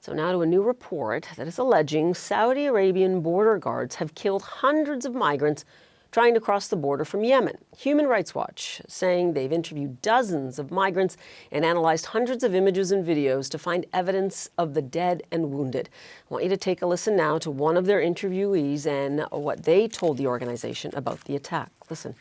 So now to a new report that is alleging Saudi Arabian border guards have killed hundreds of migrants trying to cross the border from Yemen. Human Rights Watch saying they've interviewed dozens of migrants and analyzed hundreds of images and videos to find evidence of the dead and wounded. I want you to take a listen now to one of their interviewees and what they told the organization about the attack. Listen.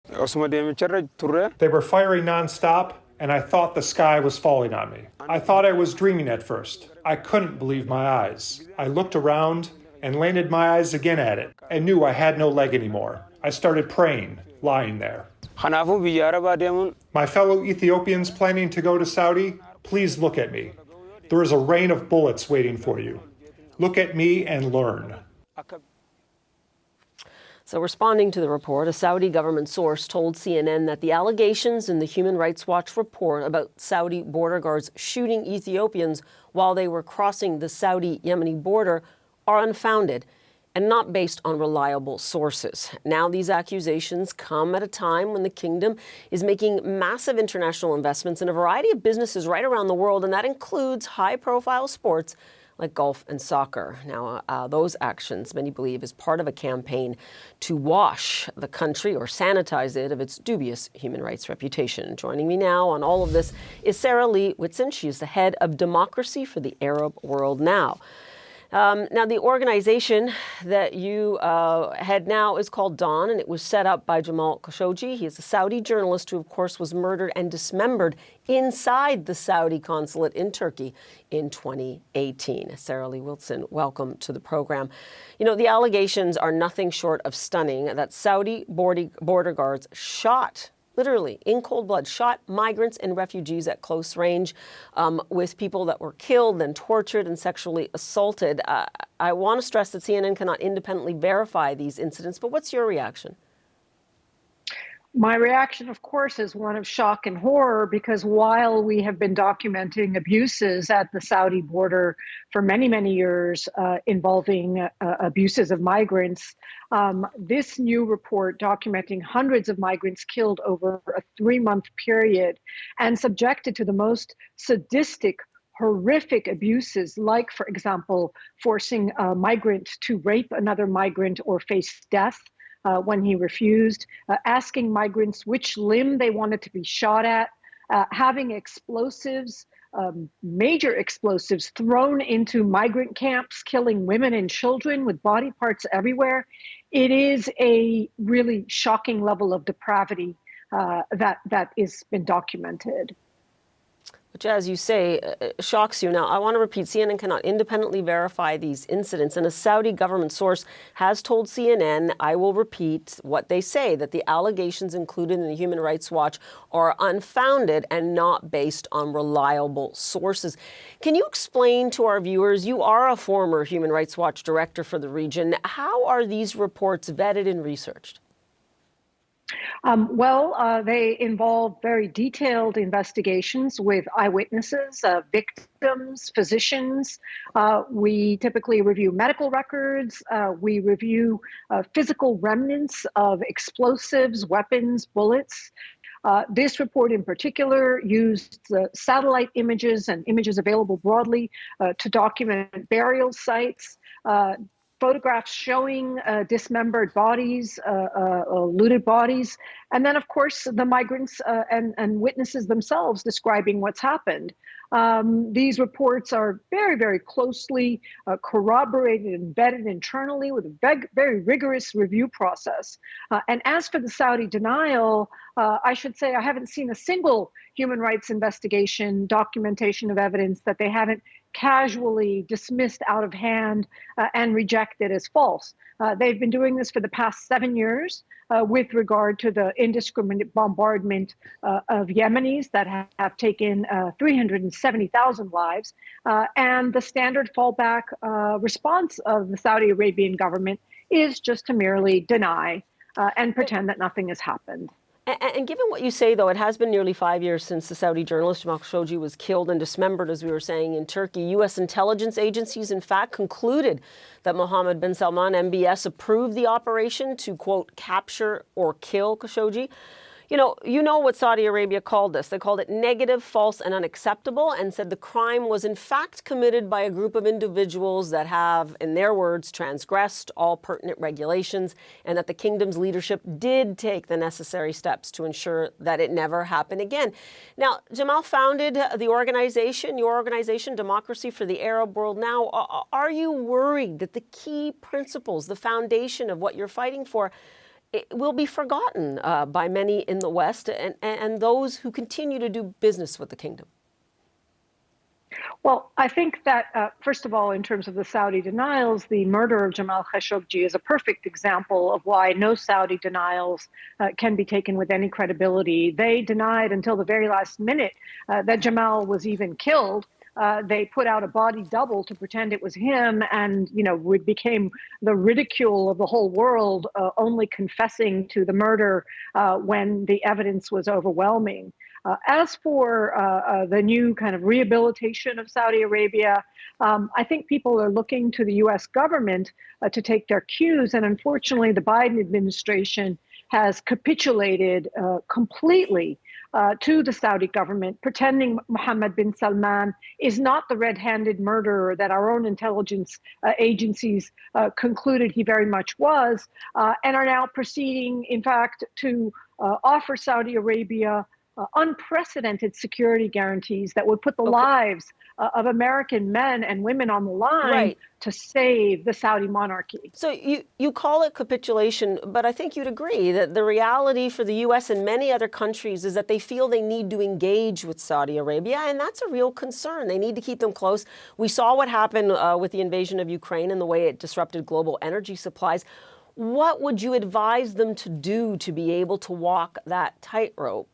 They were firing nonstop, and I thought the sky was falling on me. I thought I was dreaming at first. I couldn't believe my eyes. I looked around and landed my eyes again at it and knew I had no leg anymore. I started praying, lying there. My fellow Ethiopians planning to go to Saudi, please look at me. There is a rain of bullets waiting for you. Look at me and learn. So responding to the report, a Saudi government source told CNN that the allegations in the Human Rights Watch report about Saudi border guards shooting Ethiopians while they were crossing the Saudi-Yemeni border are unfounded and not based on reliable sources. Now these accusations come at a time when the kingdom is making massive international investments in a variety of businesses right around the world, and that includes high-profile sports like golf and soccer. Now, those actions, many believe, is part of a campaign to wash the country or sanitize it of its dubious human rights reputation. Joining me now on all of this is Sarah Lee Whitson. She is the head of democracy for the Arab World Now. Now, the organization that you head now is called Dawn, and it was set up by Jamal Khashoggi. He is a Saudi journalist who, of course, was murdered and dismembered inside the Saudi consulate in Turkey in 2018. Sarah Lee Whitson, welcome to the program. You know, the allegations are nothing short of stunning that Saudi border guards shot, literally in cold blood, shot migrants and refugees at close range, with people that were killed and tortured and sexually assaulted. I want to stress that CNN cannot independently verify these incidents, but what's your reaction? My reaction, of course, is one of shock and horror, because while we have been documenting abuses at the Saudi border for many, many years involving abuses of migrants, this new report documenting hundreds of migrants killed over a 3-month period and subjected to the most sadistic, horrific abuses, like, for example, forcing a migrant to rape another migrant or face death when he refused, asking migrants which limb they wanted to be shot at, having explosives, major explosives thrown into migrant camps, killing women and children with body parts everywhere. It is a really shocking level of depravity that has been documented. Which, as you say, shocks you. Now, I want to repeat, CNN cannot independently verify these incidents, and a Saudi government source has told CNN, I will repeat what they say, that the allegations included in the Human Rights Watch are unfounded and not based on reliable sources. Can you explain to our viewers, you are a former Human Rights Watch director for the region, how are these reports vetted and researched? They involve very detailed investigations with eyewitnesses, victims, physicians. We typically review medical records. We review physical remnants of explosives, weapons, bullets. This report in particular used satellite images and images available broadly to document burial sites, photographs showing dismembered bodies, looted bodies, and then, of course, the migrants and witnesses themselves describing what's happened. These reports are very, very closely corroborated and vetted internally with a very rigorous review process. And as for the Saudi denial, I should say I haven't seen a single human rights investigation, documentation of evidence that they haven't casually dismissed out of hand and rejected as false. They've been doing this for the past 7 years with regard to the indiscriminate bombardment of Yemenis that have taken 370,000 lives. And the standard fallback response of the Saudi Arabian government is just to merely deny and pretend that nothing has happened. And given what you say, though, it has been nearly 5 years since the Saudi journalist Jamal Khashoggi was killed and dismembered, as we were saying, in Turkey. U.S. intelligence agencies, in fact, concluded that Mohammed bin Salman, MBS, approved the operation to, quote, capture or kill Khashoggi. You know what Saudi Arabia called this. They called it negative, false, and unacceptable, and said the crime was in fact committed by a group of individuals that have, in their words, transgressed all pertinent regulations, and that the kingdom's leadership did take the necessary steps to ensure that it never happened again. Now, Jamal founded the organization, your organization, Democracy for the Arab World Now. Are you worried that the key principles, the foundation of what you're fighting for, it will be forgotten by many in the West and those who continue to do business with the kingdom? Well, I think that, first of all, in terms of the Saudi denials, the murder of Jamal Khashoggi is a perfect example of why no Saudi denials can be taken with any credibility. They denied until the very last minute that Jamal was even killed. They put out a body double to pretend it was him, and it became the ridicule of the whole world, only confessing to the murder when the evidence was overwhelming. As for the new kind of rehabilitation of Saudi Arabia, I think people are looking to the U.S. government to take their cues, and unfortunately, the Biden administration has capitulated completely to the Saudi government, pretending Mohammed bin Salman is not the red-handed murderer that our own intelligence agencies concluded he very much was, and are now proceeding, in fact, to offer Saudi Arabia unprecedented security guarantees that would put the lives of American men and women on the line to save the Saudi monarchy. So you call it capitulation, but I think you'd agree that the reality for the U.S. and many other countries is that they feel they need to engage with Saudi Arabia, and that's a real concern. They need to keep them close. We saw what happened with the invasion of Ukraine and the way it disrupted global energy supplies. What would you advise them to do to be able to walk that tightrope?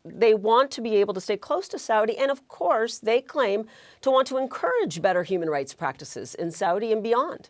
They want to be able to stay close to Saudi, and of course, they claim to want to encourage better human rights practices in Saudi and beyond.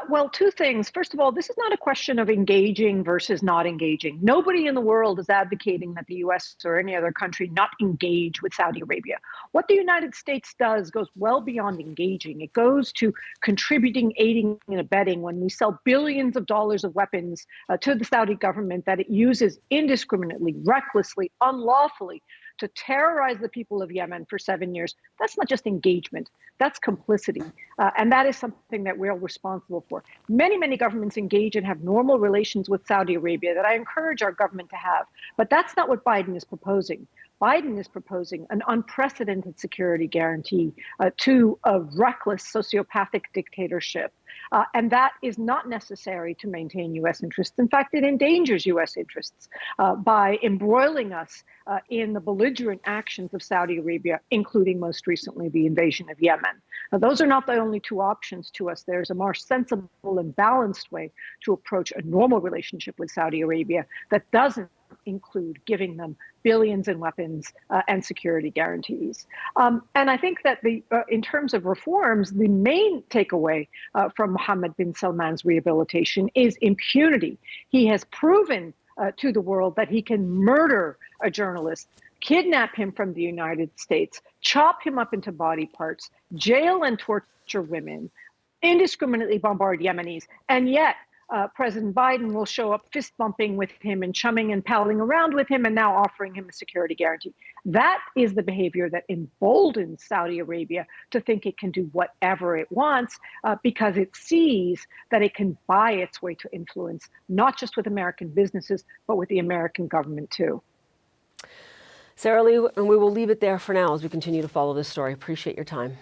Well, two things. First of all, this is not a question of engaging versus not engaging. Nobody in the world is advocating that the U.S. or any other country not engage with Saudi Arabia. What the United States does goes well beyond engaging. It goes to contributing, aiding, and abetting when we sell billions of dollars of weapons to the Saudi government that it uses indiscriminately, recklessly, unlawfully to terrorize the people of Yemen for 7 years. That's not just engagement, that's complicity. And that is something that we're responsible for. Many, many governments engage and have normal relations with Saudi Arabia that I encourage our government to have. But that's not what Biden is proposing. Biden is proposing an unprecedented security guarantee to a reckless sociopathic dictatorship. And that is not necessary to maintain U.S. interests. In fact, it endangers U.S. interests by embroiling us in the belligerent actions of Saudi Arabia, including most recently the invasion of Yemen. Now, those are not the only two options to us. There's a more sensible and balanced way to approach a normal relationship with Saudi Arabia that doesn't include giving them billions in weapons and security guarantees. And I think that in terms of reforms, the main takeaway from Mohammed bin Salman's rehabilitation is impunity. He has proven to the world that he can murder a journalist, kidnap him from the United States, chop him up into body parts, jail and torture women, indiscriminately bombard Yemenis, and yet President Biden will show up fist bumping with him and chumming and palling around with him and now offering him a security guarantee. That is the behavior that emboldens Saudi Arabia to think it can do whatever it wants because it sees that it can buy its way to influence, not just with American businesses, but with the American government too. Sarah Lee, and we will leave it there for now as we continue to follow this story. Appreciate your time.